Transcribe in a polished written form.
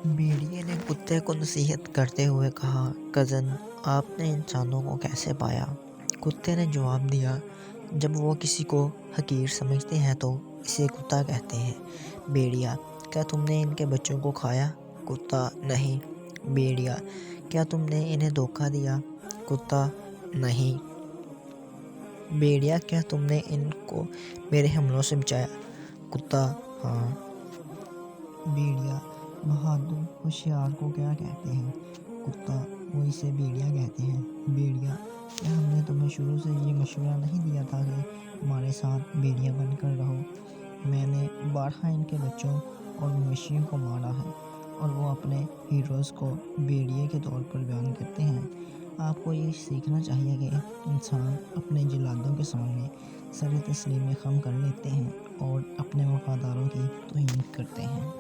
بھیڑیے نے کتے کو نصیحت کرتے ہوئے کہا، کزن، آپ نے انسانوں کو کیسے پایا؟ کتے نے جواب دیا، جب وہ کسی کو حقیر سمجھتے ہیں تو اسے کتا کہتے ہیں۔ بھیڑیا، کیا تم نے ان کے بچوں کو کھایا؟ کتا، نہیں۔ بھیڑیا، کیا تم نے انہیں دھوکہ دیا؟ کتا، نہیں۔ بھیڑیا، کیا تم نے ان کو میرے حملوں سے بچایا؟ کتا، ہاں۔ بھیڑیا، بہادر ہوشیار کو کیا کہتے ہیں؟ کتا، وہ اسے بھیڑیا کہتے ہیں۔ بھیڑیا، کیا ہم نے تمہیں شروع سے یہ مشورہ نہیں دیا تھا کہ ہمارے ساتھ بھیڑیا بن کر رہو؟ میں نے بارہا ان کے بچوں اور مویشیوں کو مارا ہے، اور وہ اپنے ہیروز کو بھیڑیے کے طور پر بیان کرتے ہیں۔ آپ کو یہ سیکھنا چاہیے کہ انسان اپنے جلادوں کے سامنے سر تسلیم خم کر لیتے ہیں اور اپنے وفاداروں کی توہین کرتے ہیں۔